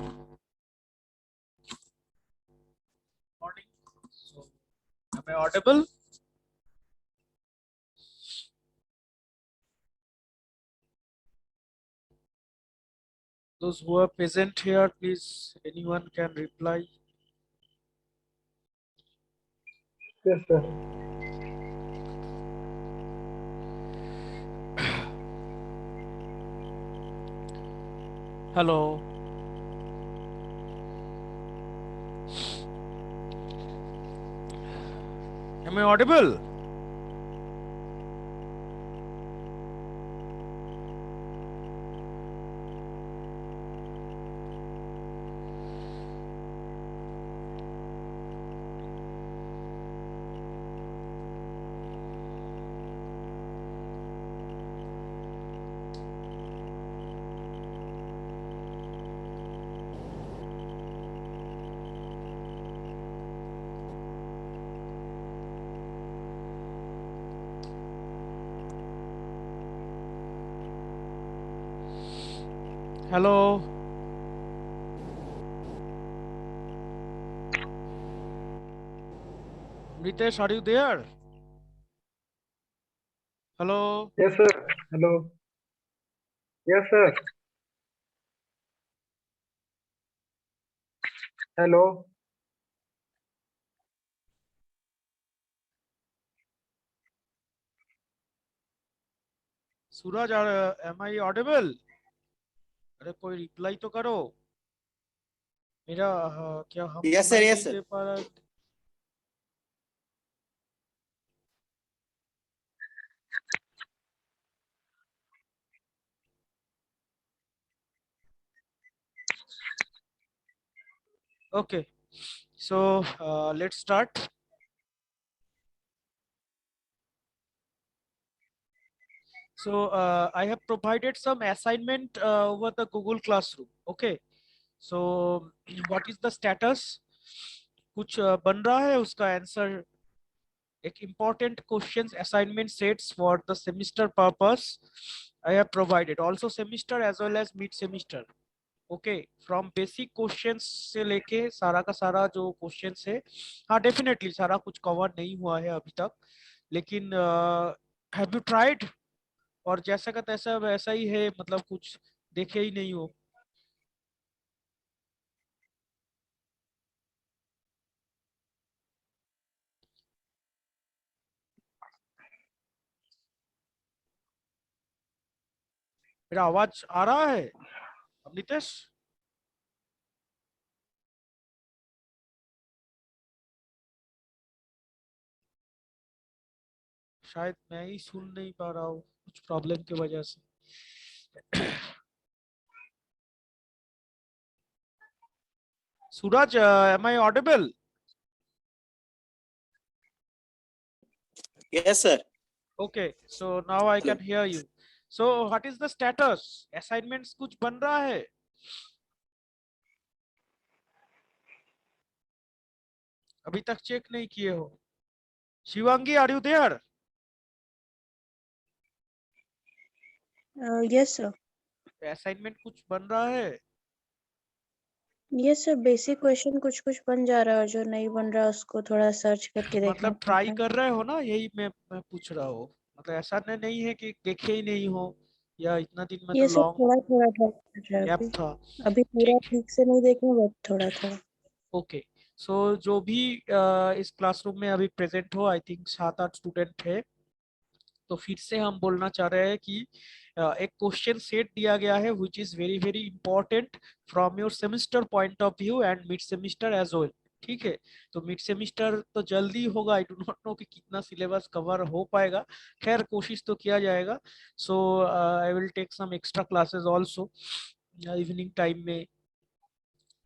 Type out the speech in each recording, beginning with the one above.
Morning. So, am I audible? Those who are present here, please, anyone can reply. Yes, sir. Hello. Am I audible? Hello. Ritesh, are you there? Hello. Yes, sir. Hello. Yes, sir. Hello. Suraj, am I audible? अरे कोई reply तो करो मेरा। क्या हम yes sir, सुनाई yes नहीं sir. दे पा रहा? Okay, so let's start. So I have provided some assignment over the Google Classroom. Okay, so what is the status? कुछ बन रहा है उसका आंसर? एक important questions assignment sets for the semester purpose I have provided, also semester as well as mid semester. Okay, from basic questions से लेके सारा का सारा जो क्वेश्चंस है, हाँ डेफिनेटली सारा कुछ कवर नहीं हुआ है अभी तक, लेकिन हैव यू ट्राइड? और जैसा का तैसा वैसा ही है, मतलब कुछ देखे ही नहीं हो? मेरा आवाज आ रहा है अब नितेश? शायद मैं ही सुन नहीं पा रहा हूँ कुछ प्रॉब्लम की वजह से। सूरज, am I audible? Yes sir. Okay, so now I can hear you. So what is the status? Assignments कुछ बन रहा है? अभी तक चेक नहीं किए हो? Shivangi, are you there? Yes sir. Assignment कुछ बन रहा है? यस सर, बेसिक क्वेश्चन कुछ कुछ बन जा रहा है और जो नहीं बन रहा उसको थोड़ा सर्च करके देखना मतलब ट्राई पड़ता है। कर रहे हो ना, यही मैं पूछ रहा हूँ। मतलब ऐसा नहीं है कि देखे ही नहीं हो, या इतना दिन में तो ये सब लॉन्ग थोड़ा थोड़ा ट्राई कर रहा है गैप अभी। था। अभी पूरा ठीक, ठीक से नहीं देखे बट थोड़ा थोड़ा। ओके। सो जो भी इस क्लासरूम में अभी प्रेजेंट हो, आई थिंक 7-8 स्टूडेंट है, तो फिर से हम बोलना चाह रहे हैं कि एक क्वेश्चन सेट दिया गया है which is very very important from your semester point of view and mid semester as well. ठीक है, तो मिड सेमेस्टर तो जल्दी होगा, आई डू नॉट नो कि कितना सिलेबस कवर हो पाएगा, खैर कोशिश तो किया जाएगा। So I will take some extra classes also evening time में।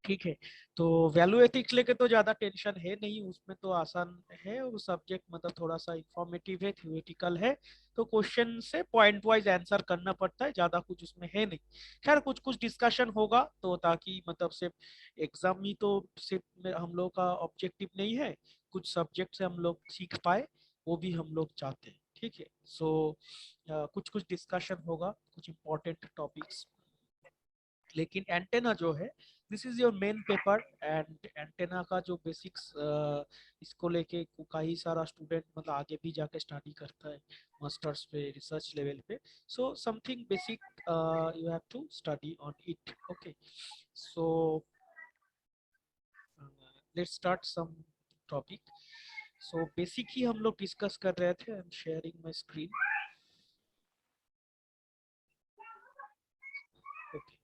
ठीक है, तो वैल्यू एथिक्स लेके तो ज्यादा टेंशन है नहीं, उसमें तो आसान है, वो सब्जेक्ट मतलब थोड़ा सा इंफॉर्मेटिव है, थ्योरेटिकल है, तो क्वेश्चन से पॉइंट वाइज आंसर करना पड़ता है, ज्यादा कुछ उसमें है नहीं। खैर कुछ कुछ डिस्कशन होगा, तो ताकि मतलब सिर्फ एग्जाम ही तो सिर्फ हम लोग का ऑब्जेक्टिव नहीं है, कुछ सब्जेक्ट से हम लोग सीख पाए, वो भी हम लोग चाहते हैं। ठीक है, सो कुछ कुछ डिस्कशन होगा, कुछ इंपॉर्टेंट टॉपिक्स, लेकिन एंटेना जो है this is your main paper and antenna का जो बेसिक्स इसको लेके कई सारा स्टूडेंट मतलब आगे भी जाके स्टडी करता है मास्टर्स पे रिसर्च लेवल पे. So something basic you have to study on it. Okay, so let's start some topic. So basic ही हम लोग डिस्कस कर रहे थे. I am sharing my screen. Okay.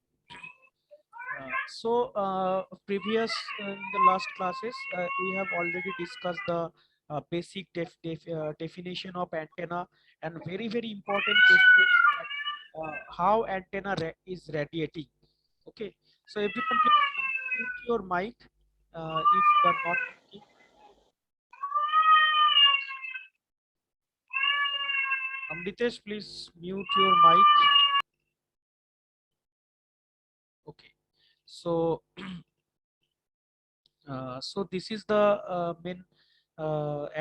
Previous in the last classes we have already discussed the basic definition of antenna and very important questions that how antenna is radiating. Okay, so everyone please mute your mic if you are not speaking. Amritesh, please mute your mic. Okay, so so this is the main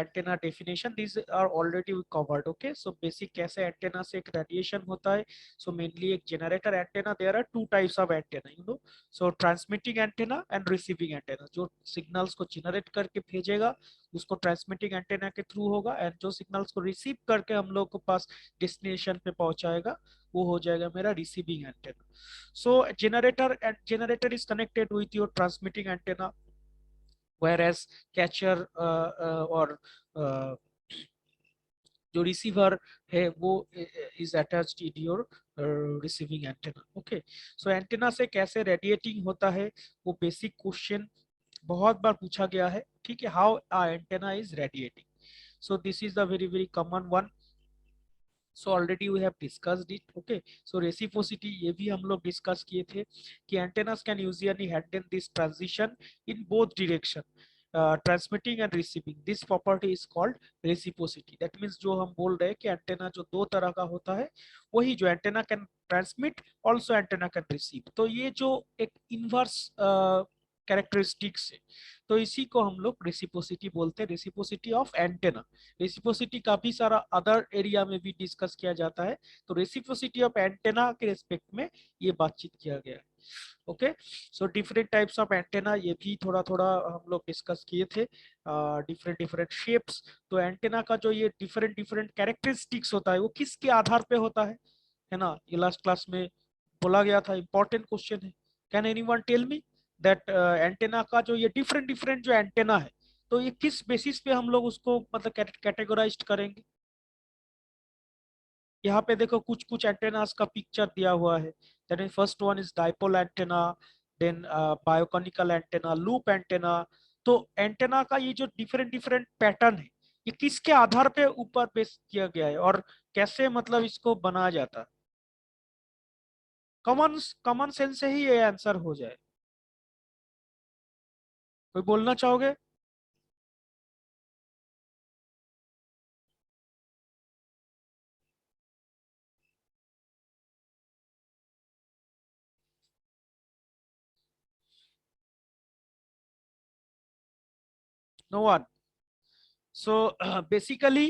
antenna definition. These are already covered. Okay, so basic कैसे antenna से एक radiation होता है. So mainly एक generator antenna. There are two types of antenna, you know. So transmitting antenna and receiving antenna. जो signals को generate करके भेजेगा उसको transmitting antenna के through होगा, and जो signals को receive करके हम लोग को पास destination पे पहुंचाएगा वो हो जाएगा मेरा receiving antenna. So generator is connected with your transmitting antenna, whereas catcher or जो रिसीवर है वो is attached in your receiving antenna. Okay, so antenna से कैसे रेडिएटिंग होता है वो बेसिक क्वेश्चन बहुत बार पूछा गया है. ठीक है, how antenna is radiating. So this is the very common one. So already we have discussed it. Okay, so reciprocity ये भी हम लोग डिस्कस किए थे कि antennas can usually handle this transition in both direction, transmitting and receiving. This property is called reciprocity. That means जो हम बोल रहे हैं कि एंटेना जो दो तरह का होता है वही जो antenna can transmit also antenna can receive. तो ये जो एक इनवर्स कैरेक्टरिस्टिक्स है तो इसी को हम लोग रेसिप्रोसिटी बोलते हैं, रेसिप्रोसिटी ऑफ एंटेना. रेसिप्रोसिटी काफी सारा अदर एरिया में भी डिस्कस किया जाता है. तो रेसिप्रोसिटी ऑफ एंटेना के रिस्पेक्ट में ये बातचीत किया गया है. Okay, so different types of antenna ये भी थोड़ा थोड़ा हम लोग डिस्कस किए थे. Different shapes. तो एंटेना का जो ये डिफरेंट कैरेक्टरिस्टिक्स होता है वो किसके आधार पे होता है ना. ये लास्ट क्लास में बोला गया था, इंपॉर्टेंट क्वेश्चन है. Can anyone tell me that antenna का जो ये डिफरेंट जो एंटेना है तो ये किस बेसिस पे हम लोग उसको मतलब कैटेगराइज करेंगे. यहाँ पे देखो कुछ एंटेनास का पिक्चर दिया हुआ है. That is first one is dipole antenna, then biconical antenna, loop antenna. तो एंटेना का ये जो डिफरेंट पैटर्न है ये किसके आधार पे ऊपर बेस किया गया है और कैसे मतलब इसको बनाया जाता है. कॉमन सेंस से ही ये आंसर हो जाए. कोई बोलना चाहोगे. No one. So basically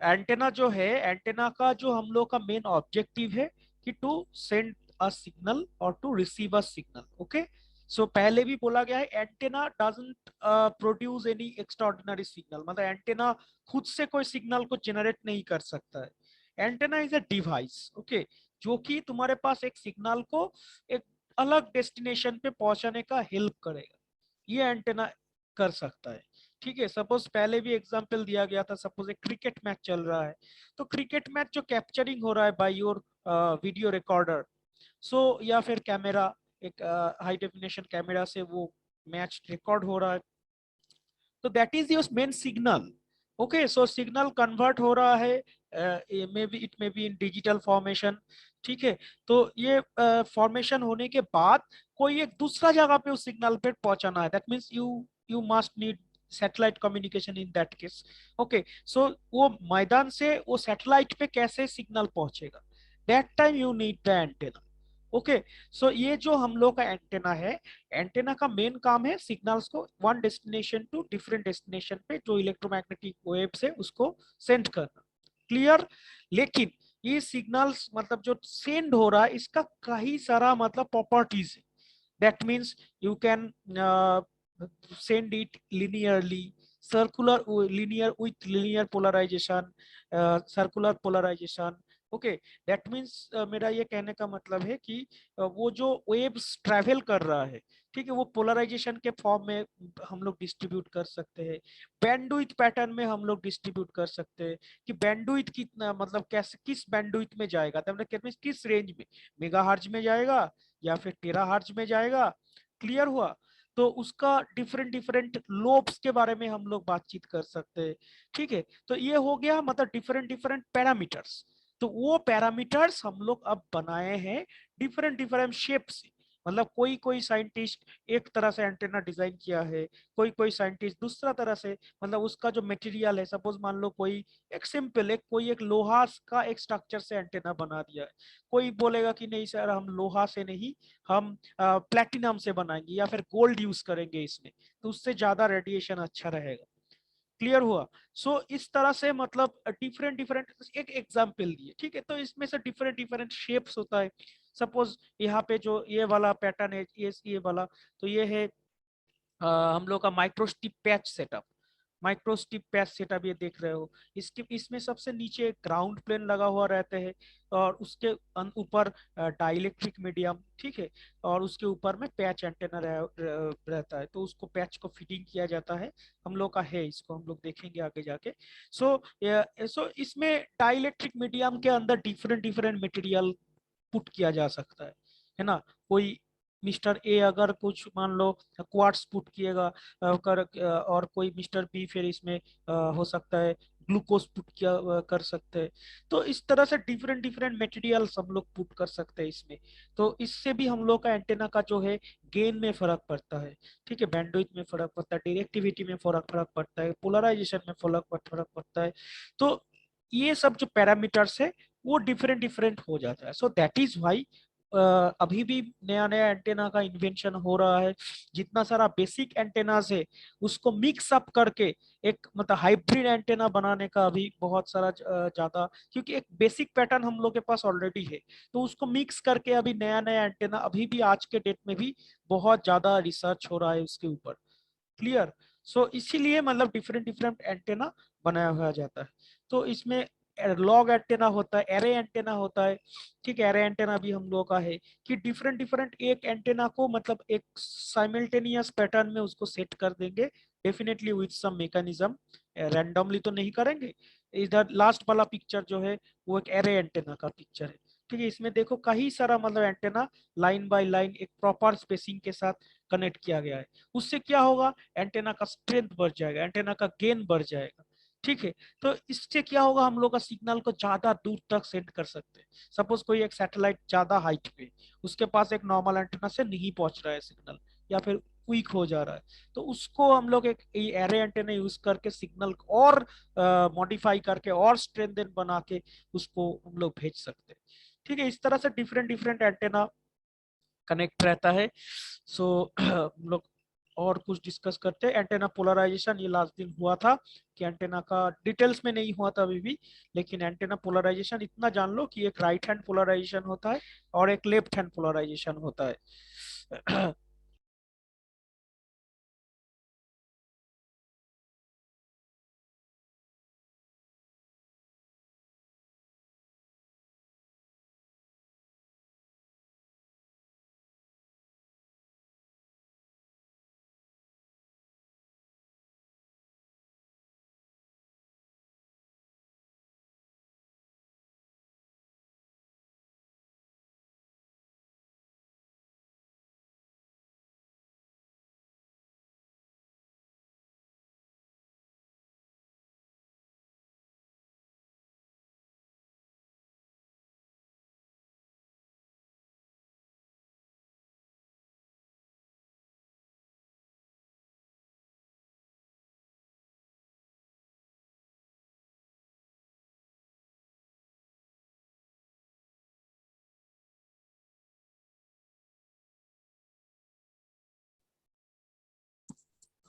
antenna जो है, एंटेना का जो हम लोग का मेन ऑब्जेक्टिव है कि टू सेंड अ सिग्नल और to receive a signal. Okay, so पहले भी बोला गया है antenna doesn't produce any extraordinary signal. मतलब एंटेना खुद से कोई सिग्नल को जनरेट नहीं कर सकता है. Antenna is a device. Okay, जो कि तुम्हारे पास एक सिग्नल को एक अलग डेस्टिनेशन पे पहुंचाने का हेल्प करेगा. ये एंटेना कर सकता है. ठीक है, सपोज पहले भी एग्जांपल दिया गया था. सपोज एक क्रिकेट मैच चल रहा है तो क्रिकेट मैच जो कैप्चरिंग हो रहा है बाय योर वीडियो रिकॉर्डर, सो या फिर कैमरा, एक हाई डेफिनेशन कैमरा से वो मैच रिकॉर्ड हो रहा है तो that is your main signal. Okay, so signal convert हो रहा है, it may be in digital formation. ठीक है, तो ये फॉर्मेशन होने के बाद कोई एक दूसरा जगह पे उस सिग्नल पे पहुंचाना है. That means you must need satellite communication in that case. Okay, so वो मैदान से वो सैटेलाइट पे कैसे सिग्नल पहुंचेगा, that time you need the antenna. Okay, so ये जो हम लोग का एंटेना है, एंटेना का मेन काम है सिग्नल्स को one destination to different destination पे जो इलेक्ट्रोमैग्नेटिक वेव्स है उसको सेंड करना. क्लियर. लेकिन ये सिग्नल्स मतलब जो सेंड हो रहा है इसका कई सारा मतलब प्रॉपर्टीज है. that means you can send it linearly, circular linear with linear polarization, circular polarization. Okay, that means मेरा ये कहने का मतलब है कि वो जो वेव्स ट्रैवल कर रहा है, ठीक है, वो पोलराइजेशन के फॉर्म में हम लोग डिस्ट्रीब्यूट कर सकते हैं, बैंडविड्थ पैटर्न में हम लोग डिस्ट्रीब्यूट कर सकते हैं कि बैंडविड्थ कितना, मतलब कैसे, किस बैंडविड्थ में जाएगा, तो हमने कहते हैं किस रेंज में, मेगाहर्ट्ज में जाएगा या फिर टेराहर्ट्ज में जाएगा। क्लियर हुआ? तो उसका डिफरेंट डिफरेंट लोब्स के बारे में हम लोग बातचीत कर सकते हैं। ठीक है, तो ये हो गया मतलब डिफरेंट डिफरेंट पैरामीटर्स। तो वो पैरामीटर्स हम लोग अब बनाए हैं डिफरेंट डिफरेंट शेप से। मतलब कोई कोई साइंटिस्ट एक तरह से एंटेना डिजाइन किया है, कोई कोई साइंटिस्ट दूसरा तरह से, मतलब उसका जो मटेरियल है, सपोज मान लो कोई एक सिंपल एक कोई एक लोहा का एक स्ट्रक्चर से एंटेना बना दिया है, कोई बोलेगा कि नहीं सर हम लोहा से नहीं, हम प्लेटिनम से बनाएंगे या फिर गोल्ड यूज करेंगे इसमें, तो उससे ज्यादा रेडिएशन अच्छा रहेगा। क्लियर हुआ? सो इस तरह से मतलब डिफरेंट डिफरेंट एक एग्जांपल दिए, ठीक है, तो इसमें से डिफरेंट डिफरेंट शेप्स होता है। सपोज यहाँ पे जो ये वाला पैटर्न है, ये वाला, तो ये है हम लोग का microstrip patch setup. Microstrip patch setup ये देख रहे हो, इसके इसमें सबसे नीचे ग्राउंड प्लेन लगा हुआ रहते हैं और उसके ऊपर डाइलेक्ट्रिक मीडियम, ठीक है, और उसके ऊपर में पैच एंटेना रहता है, तो उसको पैच को फिटिंग किया जाता है। हम लोग का है, इसको हम लोग देखेंगे आगे जाके। सो इसमें डाइलेक्ट्रिक मीडियम के अंदर डिफरेंट डिफरेंट मटेरियल पुट किया जा सकता है ना। कोई मिस्टर ए अगर कुछ मान लो क्वार्ट्स पुट किएगा और कोई मिस्टर बी फिर इसमें हो सकता है ग्लूकोज पुट किया कर सकते हैं। तो इस तरह से डिफरेंट डिफरेंट मटेरियल्स हम लोग पुट कर सकते हैं इसमें। तो इससे भी हम लोग का एंटेना का जो है गेन में फर्क पड़ता है, ठीक है, बैंडविड्थ में फर्क पड़ता है, डायरेक्टिविटी में फर्क फर्क पड़ता है, पोलराइजेशन में फर्क पड़ता है। तो ये सब जो पैरामीटर्स है वो डिफरेंट डिफरेंट हो जाता है। सो दैट इज वाई अभी भी नया नया एंटेना का इन्वेंशन हो रहा है। जितना सारा बेसिक एंटेनास है उसको मिक्स अप करके एक मतलब हाइब्रिड एंटेना बनाने का अभी बहुत सारा ज्यादा, क्योंकि एक बेसिक पैटर्न हम लोग के पास ऑलरेडी है, तो उसको मिक्स करके अभी नया नया एंटेना अभी भी आज के डेट में भी बहुत ज्यादा रिसर्च हो रहा है उसके ऊपर। क्लियर? सो इसीलिए मतलब डिफरेंट डिफरेंट एंटेना बनाया हुआ जाता है। तो इसमें लॉग एंटेना होता है, एरे एंटेना होता है, ठीक है, एरे एंटेना भी हम लोगों का है कि डिफरेंट डिफरेंट एक एंटेना को मतलब एक साइमल्टेनियस पैटर्न में उसको सेट कर देंगे, definitely with some mechanism, randomly तो नहीं करेंगे। इधर लास्ट वाला पिक्चर जो है वो एक एरे एंटेना का पिक्चर है, ठीक है, इसमें देखो कई सारा मतलब एंटेना लाइन बाय लाइन एक प्रॉपर स्पेसिंग के साथ कनेक्ट किया गया है। उससे क्या होगा, एंटेना का स्ट्रेंथ बढ़ जाएगा, एंटेना का गेन बढ़ जाएगा, ठीक है। तो इससे क्या होगा, हम लोग का सिग्नल को ज्यादा दूर तक सेंड कर सकते हैं। सपोज कोई एक सैटेलाइट ज्यादा हाइट पे, उसके पास एक नॉर्मल एंटेना से नहीं पहुंच रहा है सिग्नल, या फिर वीक हो जा रहा है, तो उसको हम लोग एक एरे एंटेना यूज करके सिग्नल और मॉडिफाई करके और स्ट्रेंथन बना के उसको हम लोग भेज सकते हैं। ठीक है, इस तरह से डिफरेंट डिफरेंट एंटेना कनेक्ट रहता है। सो हम लोग और कुछ डिस्कस करते हैं। एंटेना पोलराइजेशन ये लास्ट दिन हुआ था, कि एंटेना का डिटेल्स में नहीं हुआ था अभी भी, लेकिन एंटेना पोलराइजेशन इतना जान लो कि एक राइट हैंड पोलराइजेशन होता है और एक लेफ्ट हैंड पोलराइजेशन होता है।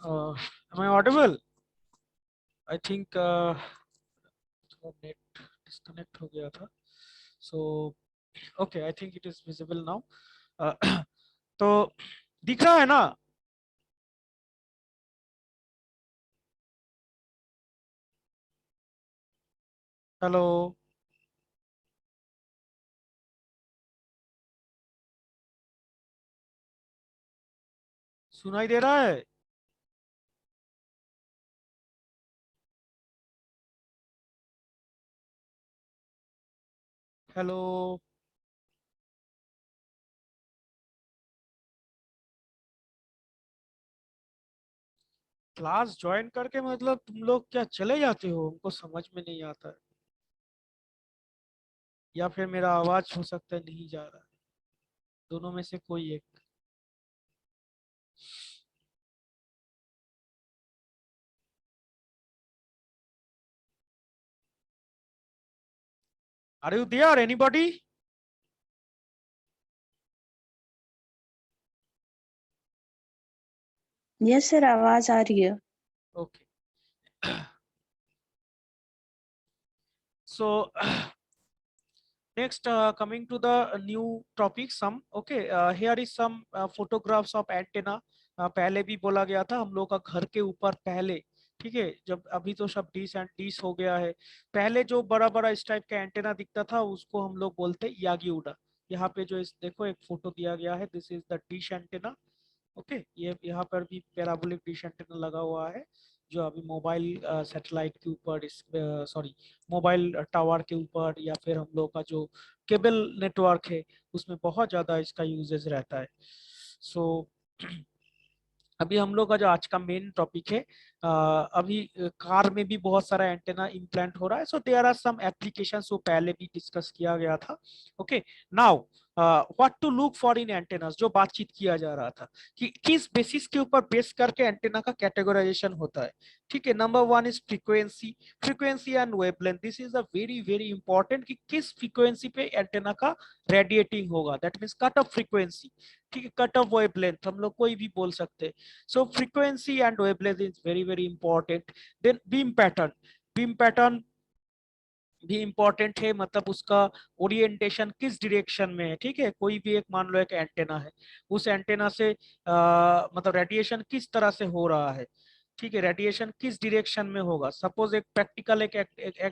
Am I audible? I think net disconnect हो गया था। So okay, I think it is visible now. तो दिख रहा है ना? हेलो, सुनाई दे रहा है? हेलो, क्लास ज्वाइन करके मतलब तुम लोग क्या चले जाते हो? हमको समझ में नहीं आता है, या फिर मेरा आवाज हो सकता है नहीं जा रहा है, दोनों में से कोई एक। Are you there anybody? Yes sir, आवाज आ रही है। Okay, so next, coming to the new topic, some okay. Here is some photographs of antenna. पहले भी बोला गया था हम लोग का घर के ऊपर पहले, ठीक है, जब अभी तो सब डिश एंड डिश हो गया है। पहले जो बड़ा बड़ा इस टाइप का एंटेना दिखता था उसको हम लोग बोलते यागी उड़ा। यहाँ पे जो इस देखो एक फोटो दिया गया है, this is the dish antenna. Okay, ये यहाँ पर भी पैराबोलिक डिश एंटेना लगा हुआ है, जो अभी मोबाइल सैटेलाइट के ऊपर, इस सॉरी मोबाइल टावर के ऊपर, या फिर हम लोग का जो केबल नेटवर्क है उसमें बहुत ज़्यादा इसका यूजेस रहता है। सो अभी हम लोग का जो आज का मेन टॉपिक है, अभी कार में भी बहुत सारा एंटेना इम्प्लांट हो रहा है। So there are some applications, वो पहले भी डिस्कस किया गया था। Okay, now what to look for in antennas, जो बातचीत किया जा रहा था कि किस बेसिस के ऊपर बेस करके एंटेना का कैटेगराइजेशन होता है। ठीक है, number one is frequency, frequency and wavelength. This is a very very important कि किस फ्रीक्वेंसी पे एंटेना का रेडिएटिंग होगा, that means cut off frequency. ठीक है, कट ऑफ वेवलेंथ हम लोग कोई भी बोल सकते हैं। So frequency and wavelength is very very important. Then beam pattern, beam pattern भी इंपॉर्टेंट है, मतलब उसका ओरिएंटेशन किस डायरेक्शन में है। ठीक है, कोई भी एक मान लो एक एंटेना है, उस एंटेना से मतलब रेडिएशन किस तरह से हो रहा है। ठीक है, रेडिएशन किस डायरेक्शन में होगा। सपोज एक प्रैक्टिकल एक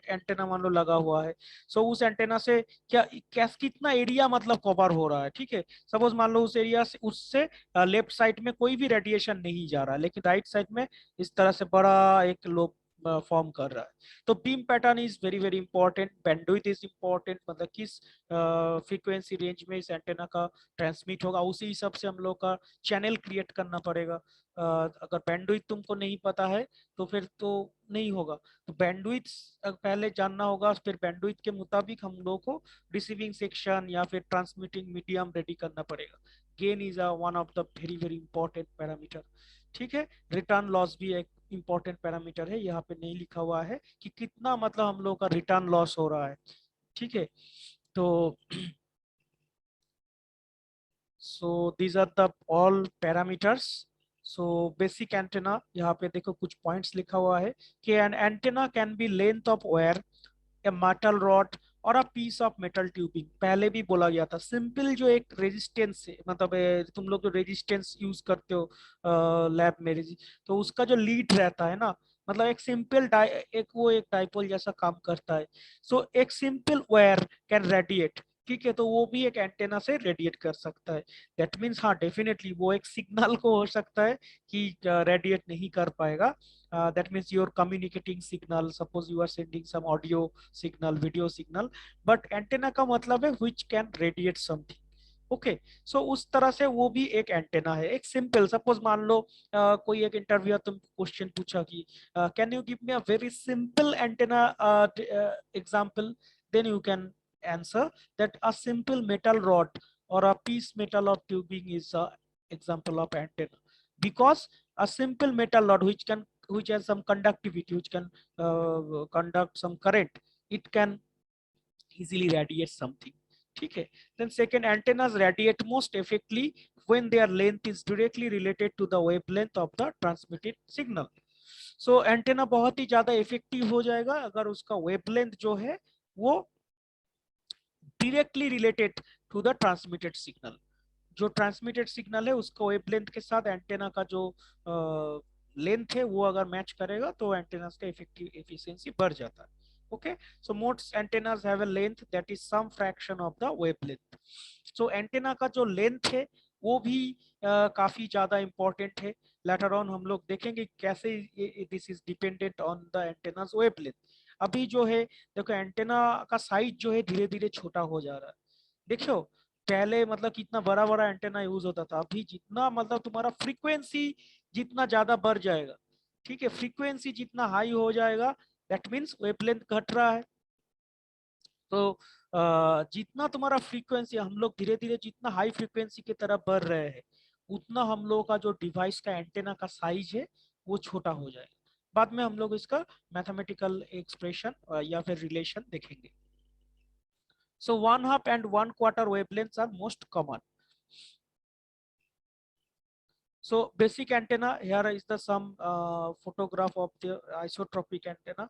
एंटेना मान लो लगा हुआ है, सो उस एंटेना से क्या कितना एरिया मतलब कवर हो रहा है। ठीक है, सपोज मान लो उस एरिया से उससे लेफ्ट साइड में कोई भी रेडिएशन नहीं जा रहा है, लेकिन राइट साइड में इस तरह से बड़ा एक लोब फॉर्म कर रहा है। तो beam pattern is very very important, bandwidth is important, मतलब किस फ्रीक्वेंसी रेंज में इस एंटेना का ट्रांसमिट होगा, उसी हिसाब से हम लोग का चैनल क्रिएट करना पड़ेगा। अगर बैंडविड्थ तुमको नहीं पता है तो फिर तो नहीं होगा। तो बैंडविड्थ पहले जानना होगा, फिर बैंडविड्थ के मुताबिक हम लोग को रिसीविंग सेक्शन या फिर ट्रांसमिटिंग मीडियम रेडी करना पड़ेगा। Gain is one of the very very important parameter. ठीक है, रिटर्न लॉस भी एक इंपॉर्टेंट पैरामीटर है, यहाँ पे नहीं लिखा हुआ है कि कितना मतलब हम लोग का रिटर्न लॉस हो रहा है। ठीक है, तो so these are the all parameters. So basic antenna, यहाँ पे देखो कुछ पॉइंट्स लिखा हुआ है कि an antenna can be length of wire, a metal rod और a piece of metal tubing. पहले भी बोला गया था, सिंपल जो एक रेजिस्टेंस है, मतलब तुम लोग जो रेजिस्टेंस यूज करते हो लैब में, तो उसका जो लीड रहता है ना, मतलब एक सिंपल एक वो एक डाइपोल जैसा काम करता है। सो एक सिंपल वायर कैन रेडिएट। ठीक है, तो वो भी एक एंटेना से रेडिएट कर सकता है। दैट मीन्स हाँ डेफिनेटली वो एक सिग्नल को हो सकता है कि रेडिएट नहीं कर पाएगा। That means you're communicating signal, suppose you are sending some audio signal, video signal, but antenna का मतलब है which can radiate something। Okay, so उस तरह से वो भी एक एंटेना है, एक सिंपल। सपोज मान लो कोई एक इंटरव्यू तुम क्वेश्चन पूछा कि can you give me a very simple antenna example, then you can answer that a simple metal rod or a piece metal of tubing is a example of antenna, because a simple metal rod which has some conductivity, which can conduct some current, it can easily radiate something। ठीक है, then second, antennas radiate most effectively when their length is directly related to the wavelength of the transmitted signal। so antenna बहुत ही ज्यादा effective हो जाएगा अगर उसका wavelength जो है वो directly related to the transmitted signal। जो ट्रांसमिटेड सिग्नल है उसका वेवलेंथ के साथ एंटेना का जो लेंथ है वो अगर मैच करेगा तो एंटेना का इफेक्टिव एफिशिएंसी बढ़ जाता है। Okay, so most antennas have a length that is some fraction of the wavelength. So antenna का जो लेंथ है वो भी काफी ज्यादा इंपॉर्टेंट है। लेटर ऑन हम लोग देखेंगे कैसे this is dependent on the antennas wavelength. अभी जो है देखो एंटेना का साइज जो है धीरे धीरे छोटा हो जा रहा है। देखो पहले मतलब कितना बड़ा बड़ा एंटेना यूज होता था, अभी जितना मतलब तुम्हारा फ्रीक्वेंसी जितना ज्यादा बढ़ जाएगा, ठीक है, फ्रीक्वेंसी जितना हाई हो जाएगा दैट मीन्स वेवलेंथ घट रहा है। तो जितना तुम्हारा फ्रीक्वेंसी, हम लोग धीरे धीरे जितना हाई फ्रीक्वेंसी की तरफ बढ़ रहे हैं उतना हम लोगों का जो डिवाइस का एंटेना का साइज है वो छोटा हो जाएगा। बाद में हम लोग इसका मैथमेटिकल एक्सप्रेशन या फिर रिलेशन देखेंगे। So 1/2 and 1/4 wavelengths are most common. So basic antenna, here is the some photograph of the isotropic antenna.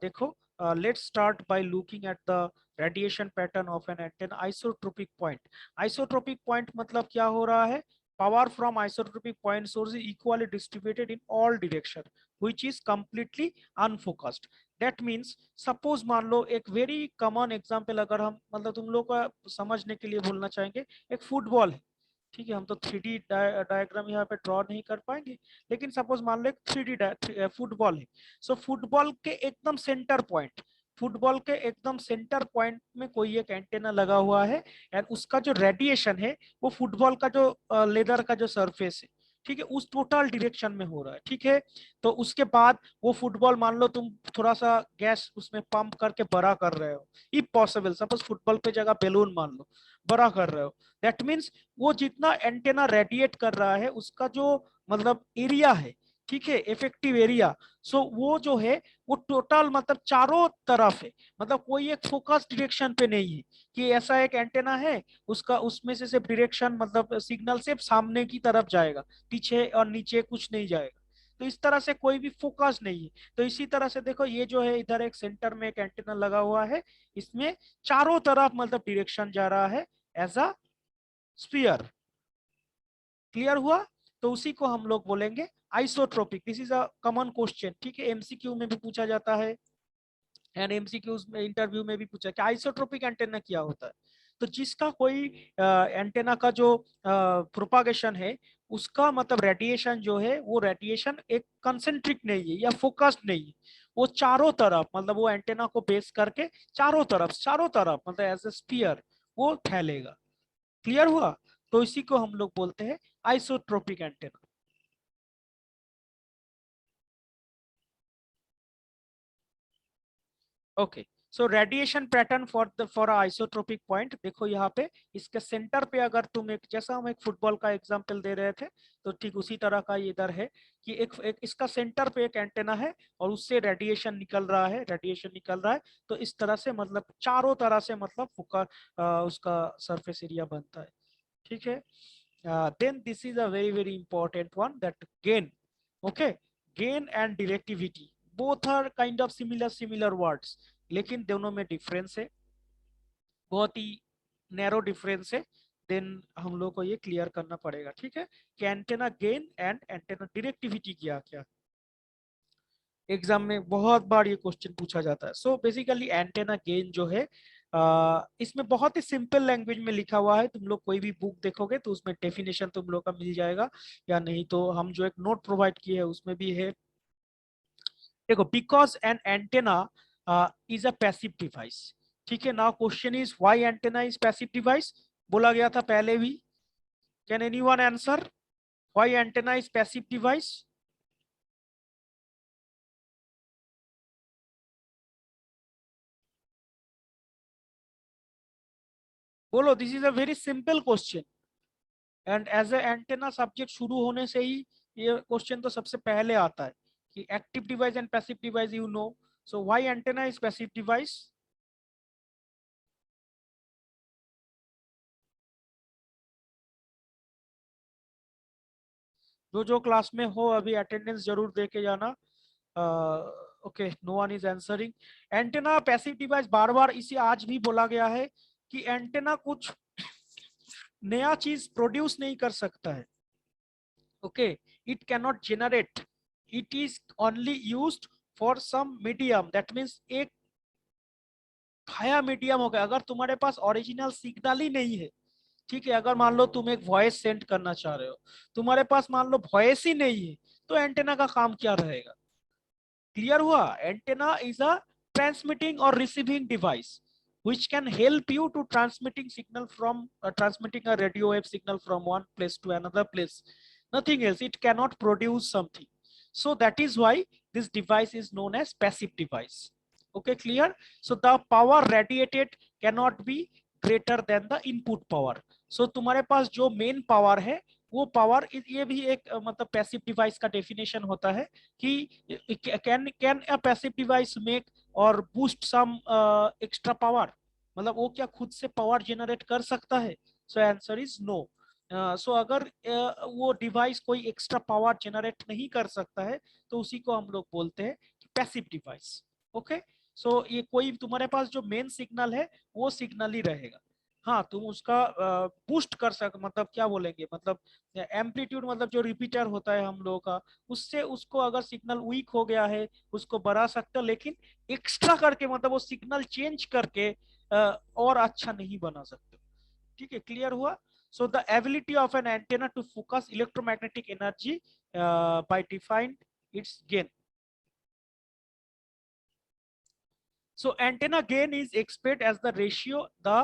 देखो, let's start by looking at the radiation pattern of an antenna. Isotropic point. Isotropic point मतलब क्या हो रहा है? Power from isotropic point source is equally distributed in all direction, which is completely unfocused. That means suppose मान लो एक very common example अगर हम मतलब तुम लोग का समझने के लिए बोलना चाहेंगे, एक फुटबॉल है, ठीक है, हम तो 3D डायग्राम यहाँ पे ड्रॉ नहीं कर पाएंगे, लेकिन सपोज मान लो एक 3D फुटबॉल है। सो फुटबॉल के एकदम सेंटर पॉइंट, फुटबॉल के एकदम सेंटर पॉइंट में कोई एक एंटेना लगा हुआ है एंड उसका जो रेडिएशन है वो फुटबॉल का जो लेदर का जो सरफेस है, ठीक है, उस टोटल डायरेक्शन में हो रहा है। ठीक है, तो उसके बाद वो फुटबॉल मान लो तुम थोड़ा सा गैस उसमें पंप करके बड़ा कर रहे हो, इफ पॉसिबल, सपोज फुटबॉल पे जगह बैलून मान लो बड़ा कर रहे हो, दैट मीन्स वो जितना एंटेना रेडिएट कर रहा है उसका जो मतलब एरिया है, ठीक है, इफेक्टिव एरिया, सो वो जो है वो टोटल मतलब चारों तरफ है, मतलब कोई एक फोकस डायरेक्शन पे नहीं है कि ऐसा एक एंटेना है उसका उसमें से सिर्फ डायरेक्शन मतलब सिग्नल सिर्फ सामने की तरफ जाएगा, पीछे और नीचे कुछ नहीं जाएगा, तो इस तरह से कोई भी फोकस नहीं है। तो इसी तरह से देखो ये जो है इधर एक सेंटर में एक एंटेना लगा हुआ है, इसमें चारों तरफ मतलब डायरेक्शन जा रहा है एज अ स्फीयर। क्लियर हुआ? तो उसी को हम लोग बोलेंगे isotropic. This is a common question, ठीक है, एमसीक्यू में भी पूछा जाता है एंड एमसीक्यू में इंटरव्यू में भी पूछा कि आइसोट्रोपिक एंटेना क्या होता है। तो जिसका कोई एंटेना का जो प्रोपागेशन है उसका मतलब रेडिएशन जो है वो रेडिएशन एक कंसेंट्रिक नहीं है या फोकस्ड नहीं है, वो चारों तरफ मतलब वो एंटेना को बेस करके चारों तरफ मतलब एज ए स्फीयर वो फैलेगा। क्लियर हुआ? तो इसी को हम लोग बोलते हैं isotropic antenna. Okay, so radiation pattern for isotropic point, देखो यहाँ पे इसके सेंटर पे अगर तुम एक जैसा हम एक फुटबॉल का एग्जांपल दे रहे थे तो ठीक उसी तरह का ये इधर है कि एक इसका सेंटर पे एक एंटेना है और उससे रेडिएशन निकल रहा है, तो इस तरह से मतलब चारों तरह से मतलब उसका सरफेस एरिया बनता है। ठीक है, then this is a very important one, that gain. Okay, gain and directivity both are kind of similar words, लेकिन दोनों में डिफरेंस है, बहुत ही नैरो डिफरेंस है। देन हम लोग को ये क्लियर करना पड़ेगा, ठीक है, कि antenna gain and antenna directivity क्या क्या। एग्जाम में बहुत बार ये क्वेश्चन पूछा जाता है। सो बेसिकली एंटेना गेन जो है इसमें बहुत ही सिंपल लैंग्वेज में लिखा हुआ है, तुम लोग कोई भी बुक देखोगे तो उसमें डेफिनेशन तुम लोग का मिल जाएगा, या नहीं तो हम जो एक नोट प्रोवाइड किए हैं उसमें भी है। देखो, because an antenna is a passive device, ठीक है। Now question is why antenna is passive device, बोला गया था पहले भी। Can anyone answer why antenna is passive device? बोलो, this is a very simple question and as a antenna subject शुरू होने से ही ये क्वेश्चन तो सबसे पहले आता है कि active device and passive device you know, so why antenna is passive device? जो क्लास में हो अभी अटेंडेंस जरूर दे के जाना। Okay, no one is answering. Antenna passive device बार बार इसे आज भी बोला गया है कि एंटेना कुछ नया चीज प्रोड्यूस नहीं कर सकता है। Okay, it cannot generate, it is only used for some medium, that means एक खाया मीडियम हो गया। अगर तुम्हारे पास ओरिजिनल सिग्नल ही नहीं है, ठीक है, अगर मान लो तुम एक वॉइस सेंड करना चाह रहे हो, तुम्हारे पास मान लो वॉइस ही नहीं है, तो एंटेना का काम क्या रहेगा? क्लियर हुआ? एंटेना इज अ ट्रांसमिटिंग और receiving device which can help you to transmitting signal from transmitting a radio wave signal from one place to another place, nothing else. It cannot produce something, so that is why this device is known as passive device. Okay, clear? So the power radiated cannot be greater than the input power. So तुम्हारे पास जो main power है वो power, ये भी एक मतलब passive device का definition होता है कि can a passive device make और बूस्ट सम एक्स्ट्रा पावर, मतलब वो क्या खुद से पावर जनरेट कर सकता है? So answer is no. So अगर वो डिवाइस कोई एक्स्ट्रा पावर जनरेट नहीं कर सकता है तो उसी को हम लोग बोलते हैं कि पैसिव डिवाइस। ओके, सो ये कोई तुम्हारे पास जो मेन सिग्नल है वो सिग्नल ही रहेगा। हाँ, तुम उसका बूस्ट कर सक, मतलब क्या बोलेंगे, मतलब एम्पलीट्यूड, मतलब जो रिपीटर होता है हम लोगों का, उससे उसको अगर सिग्नल वीक हो गया है उसको बढ़ा सकते हो, लेकिन एक्स्ट्रा करके मतलब वो सिग्नल चेंज करके और अच्छा नहीं बना सकते। ठीक है, क्लियर हुआ? So the ability of an antenna to focus electromagnetic energy by defined its gain. So antenna gain is expressed as the ratio the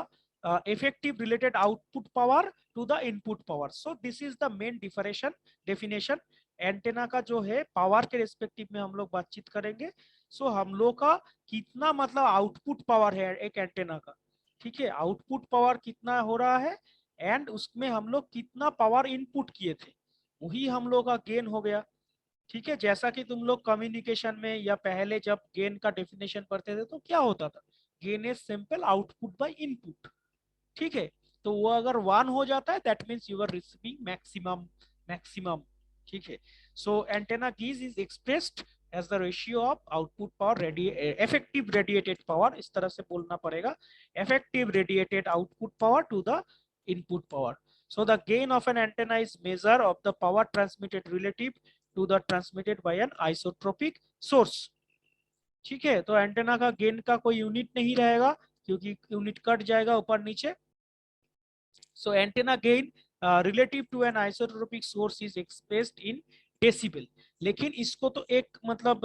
effective related output power to the input power. So this is the main definition। Antenna का जो है power के respective में हम लोग बातचीत करेंगे। सो हम लोग का कितना मतलब आउटपुट पावर है एक एंटेना का, ठीक है, आउटपुट पावर कितना हो रहा है एंड उसमें हम लोग कितना पावर इनपुट किए थे, वही हम लोग का गेन हो गया। ठीक है, जैसा कि तुम लोग कम्युनिकेशन में या पहले जब गेन का डेफिनेशन पढ़ते थे तो क्या होता था, gain is simple output by input. ठीक है, तो वो अगर 1 हो जाता है that means you are receiving maximum. ठीक है, so antenna gain is expressed as the ratio of output power effective radiated power, इस तरह से बोलना पड़ेगा, effective radiated output power to the input power. So the gain of an antenna is measure of the power transmitted relative to the transmitted by an isotropic source। ठीक है, तो antenna का gain का कोई यूनिट नहीं रहेगा क्योंकि unit cut जाएगा ऊपर नीचे। So antenna gain relative to an isotropic source is expressed in decibel. लेकिन इसको तो एक मतलब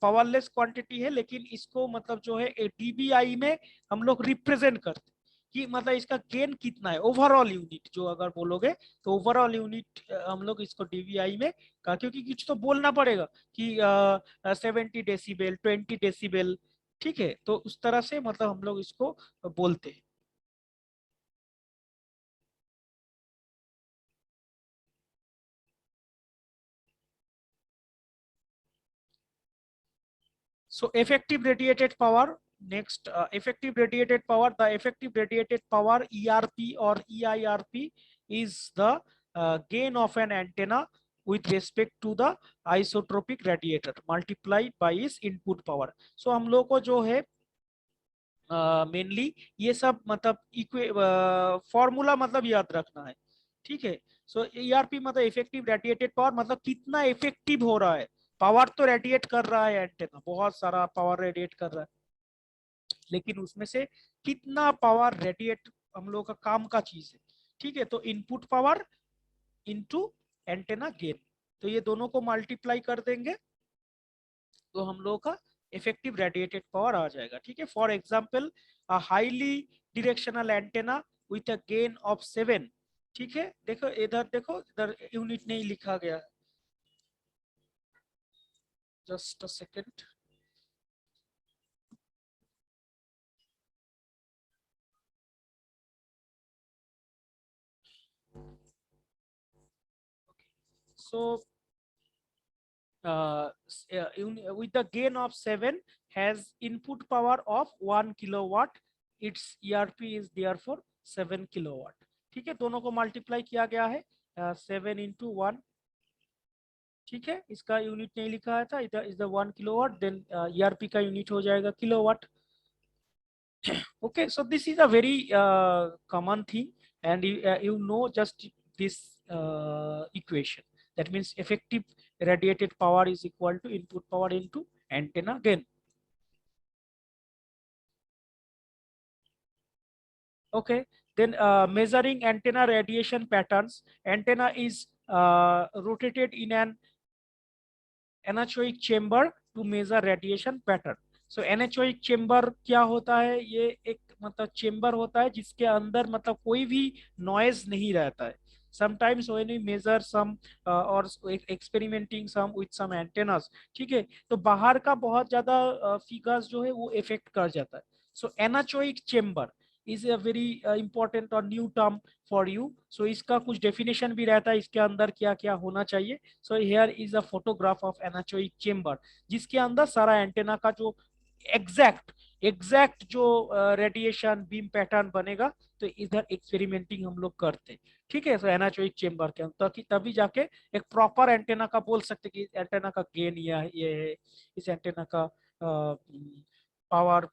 पावरलेस क्वांटिटी है, लेकिन इसको मतलब जो है डीबीआई में हम लोग रिप्रेजेंट करते हैं कि मतलब इसका गेन कितना है, ओवरऑल यूनिट जो अगर बोलोगे तो ओवरऑल यूनिट हम लोग इसको डीबीआई में का, क्योंकि कुछ तो बोलना पड़ेगा कि 70 डेसिबल 20 डेसिबल। ठीक है, तो उस तरह से मतलब हम लोग इसको बोलते हैं। So effective radiated power, next effective radiated power, the effective radiated power ERP or EIRP is the gain of an antenna with respect to the isotropic radiator multiplied by its input power। So हम लोग को जो है mainly ये सब मतलब formula मतलब याद रखना है। ठीक है, सो ईआरपी मतलब इफेक्टिव रेडिएटेड पावर, मतलब कितना इफेक्टिव हो रहा है, पावर तो रेडिएट कर रहा है एंटेना, बहुत सारा पावर रेडिएट कर रहा है, लेकिन उसमें से कितना पावर रेडिएट हम लोग का काम का चीज है। ठीक है, तो input power into antenna gain, तो ये दोनों को मल्टीप्लाई कर देंगे तो हम लोग का इफेक्टिव रेडिएटेड पावर आ जाएगा। ठीक है, for example a highly directional antenna with a gain of 7। ठीक है, देखो इधर, देखो इधर यूनिट नहीं लिखा गया, just a second. So with the gain of 7 has input power of 1 kilowatt, its ERP is therefore 7 kilowatt। ठीक है, दोनों को मल्टीप्लाई किया गया है 7 into 1। ठीक है, इसका यूनिट नहीं लिखा था, इधर is the 1 kilowatt, then ERP का यूनिट हो जाएगा kilowatt. Okay, so this is a very common thing and you know just this equation. That means effective radiated power is equal to input power into antenna gain. Okay, then measuring antenna radiation patterns. Antenna is rotated in an anechoic chamber to measure radiation pattern. So anechoic chamber क्या होता है? ये एक मतलब chamber होता है जिसके अंदर मतलब कोई भी नॉइज नहीं रहता है. Sometimes when we measure some or experimenting some with some antennas, ठीक है, तो बाहर का बहुत ज्यादा फिगर्स जो है वो इफेक्ट कर जाता है. So anechoic chamber is a very important or new term for you. So इसका कुछ डेफिनेशन भी रहता है, इसके अंदर क्या क्या होना चाहिए. So here is a photograph of anechoic chamber, जिसके अंदर सारा एंटेना का जो एग्जैक्ट जो रेडिएशन बीम पैटर्न बनेगा, तो इधर एक्सपेरिमेंटिंग हम लोग करते. ठीक है, तो एनाचोइक चेम्बर के अंदर तभी जाके एक प्रॉपर एंटेना का बोल सकते कि एंटेना का गेन ये है, इस एंटेना का पावर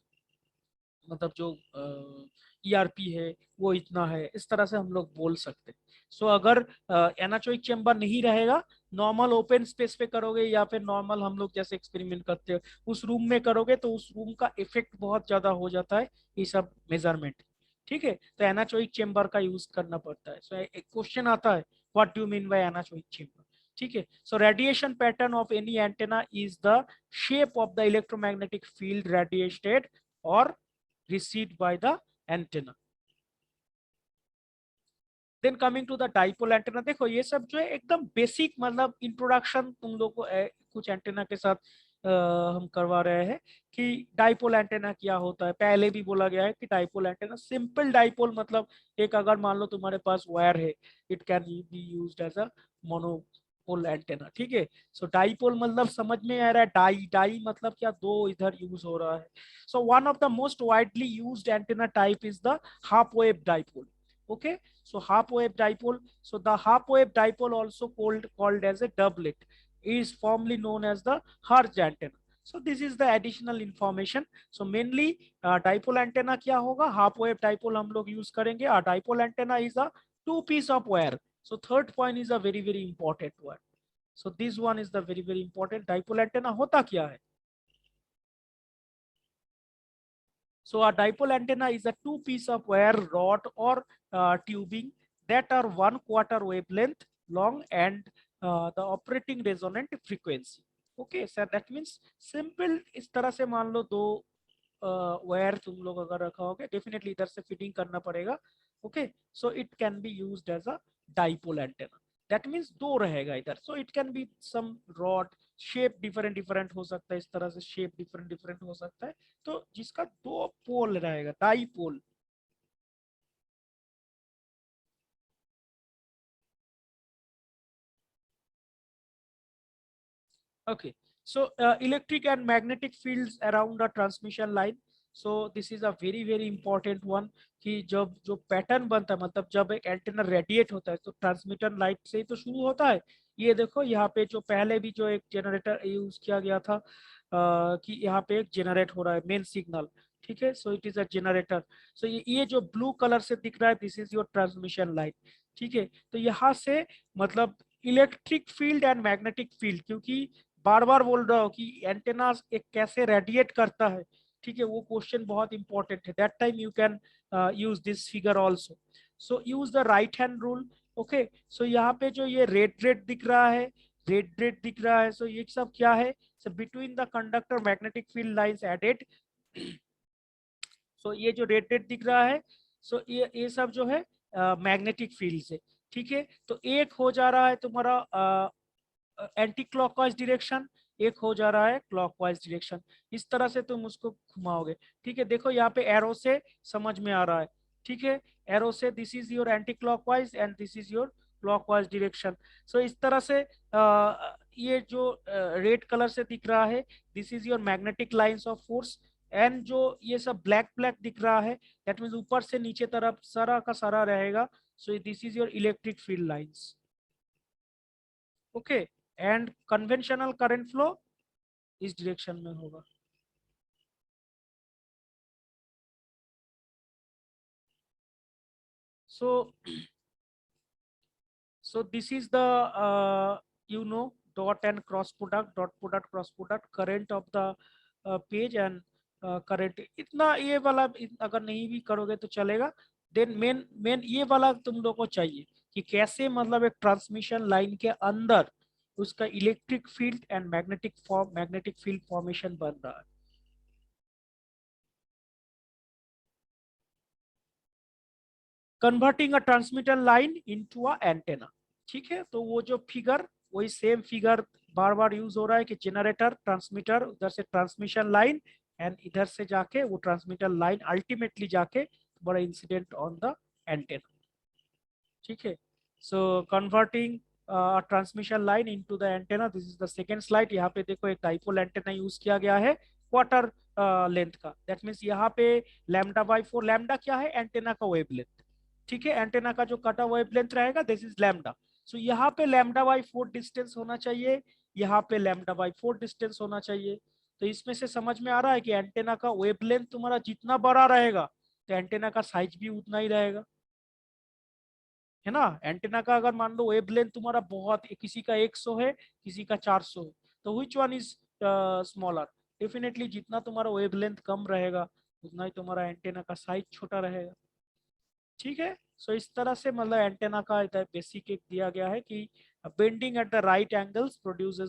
मतलब जो ईआरपी है वो इतना है, इस तरह से हम लोग बोल सकते. सो अगर एनाचोइक चेम्बर नहीं रहेगा, नॉर्मल ओपन स्पेस पे करोगे या फिर नॉर्मल हम लोग जैसे एक्सपेरिमेंट करते हैं उस रूम में करोगे, तो उस रूम का इफेक्ट बहुत ज्यादा हो जाता है ये सब मेजरमेंट. ठीक है, तो एनाचोइक चेम्बर का यूज करना पड़ता है. सो एक क्वेश्चन आता है, what do mean by anechoic chamber. ठीक है, so radiation pattern of any antenna is the shape of the electromagnetic field radiated और received by the antenna. Then coming to the dipole antenna, देखो ये सब जो है एकदम बेसिक मतलब इंट्रोडक्शन तुम लोग को कुछ एंटेना के साथ हम करवा रहे हैं कि डाइपोल एंटेना क्या होता है. पहले भी बोला गया है कि डाइपोल एंटेना सिंपल डाइपोल मतलब एक अगर मान लो तुम्हारे पास वायर है, it can be used as a monopole antenna. ठीक है, सो डाइपोल मतलब समझ में आ रहा है, डाई डाई मतलब क्या, दो इधर यूज हो रहा है. So one of the most widely used antenna type is the half wave dipole. Okay, so half wave dipole. So the half wave dipole, also called as a doublet, is formerly known as the Hertz antenna. So this is the additional information. So mainly dipole antenna क्या होगा, half wave dipole हम लोग use करेंगे. Dipole antenna is a two piece of wire. So third point is a very important one. So this one is the very important. Dipole antenna होता क्या है? So a dipole antenna is a two piece of wire rod or tubing that are 1/4 wavelength long and the operating resonant frequency. Okay, sir, that means simple इस तरह से मान लो दो wire तुम लोग अगर रखा होगे, डेफिनेटली इधर से फिटिंग करना पड़ेगा. Okay, so it can be used as a dipole antenna. That means दो रहेगा इधर. So it can be some rod shape different हो सकता है, इस तरह से शेप डिफरेंट हो सकता है. तो जिसका दो पोल रहेगा, dipole. Okay, so electric and magnetic fields around the transmission line. So this is a very important one कि जब जो पैटर्न बनता है मतलब जब एक एंटेना रेडिएट होता है तो ट्रांसमीटर लाइट से ही तो शुरू होता है. ये देखो यहाँ पे जो पहले भी जो एक जनरेटर यूज किया गया था कि यहाँ पे एक जनरेट हो रहा है मेन सिग्नल. ठीक है, so it is a generator. So ये जो ब्लू कलर से दिख रहा है, this is your transmission line. ठीक है, तो यहाँ से मतलब electric field and magnetic field, क्योंकि बार बार बोल रहा हूँ कि एंटेना एक कैसे रेडिएट करता है. ठीक है, वो क्वेश्चन बहुत इंपॉर्टेंट है. That time you can use this figure also. So use the right hand rule. Okay, so यहाँ पे जो ये रेड दिख रहा है, रेड दिख रहा है, सो ये सब क्या है? So between the conductor magnetic field lines added. So ये जो रेड दिख रहा है, सो ये सब जो है मैग्नेटिक फील्ड से. ठीक है, तो एक हो जा रहा है तुम्हारा एंटी क्लॉकवाइज डायरेक्शन, एक हो जा रहा है क्लॉकवाइज डायरेक्शन. इस तरह से तुम उसको घुमाओगे. ठीक है, देखो यहाँ पे एरो से समझ में आ रहा है. ठीक है, एरो से this is your anticlockwise and this is your clockwise direction. So इस तरह से ये जो रेड कलर से दिख रहा है, this is your magnetic lines of force. And जो ये सब ब्लैक दिख रहा है, दैट मीन्स ऊपर से नीचे तरफ सारा का सारा रहेगा. सो this is your electric field lines. Okay, and conventional current flow इस डायरेक्शन में होगा. so this is the dot and cross product, dot product cross product, current of the page and current. इतना ये वाला अगर नहीं भी करोगे तो चलेगा। देन मेन ये वाला तुम लोग को चाहिए कि कैसे मतलब एक ट्रांसमिशन लाइन के अंदर उसका electric field and magnetic field formation बन रहा है। Converting a transmitter line into a antenna. ठीक है, तो वो जो फिगर वही सेम फिगर बार बार यूज हो रहा है कि जनरेटर, ट्रांसमीटर, उधर से ट्रांसमिशन लाइन एंड इधर से जाके वो ट्रांसमिटर लाइन अल्टीमेटली जाके बड़ा इंसिडेंट ऑन द एंटेना। ठीक है, so converting transmission line into the antenna, this is the second slide. यहाँ पे देखो एक डाइपोल एंटेना यूज किया गया है क्वार्टर लेंथ का। दैट मीन्स यहाँ पे λ/4, लैम्डा क्या है? एंटेना का वेवलेंथ। ठीक है, एंटेना का जो कटा वेवलेंथ रहेगा दिस इज लैम्डा। सो यहाँ पे λ/4 डिस्टेंस होना चाहिए, यहाँ पे λ/4 डिस्टेंस होना चाहिए। तो इसमें से समझ में आ रहा है कि एंटेना का वेवलेंथ तुम्हारा जितना बड़ा रहेगा तो एंटेना का साइज भी उतना ही रहेगा, है ना। एंटेना का अगर मान लो वेवलेंथ तुम्हारा बहुत, किसी का 100 है, किसी का 400 है, तो which one is smaller? Definitely जितना तुम्हारा वेवलेंथ कम रहेगा उतना ही तुम्हारा एंटेना का साइज छोटा रहेगा। ठीक है, सो इस तरह से मतलब एंटेना का बेसिक एक दिया गया है कि bending at the right angles produces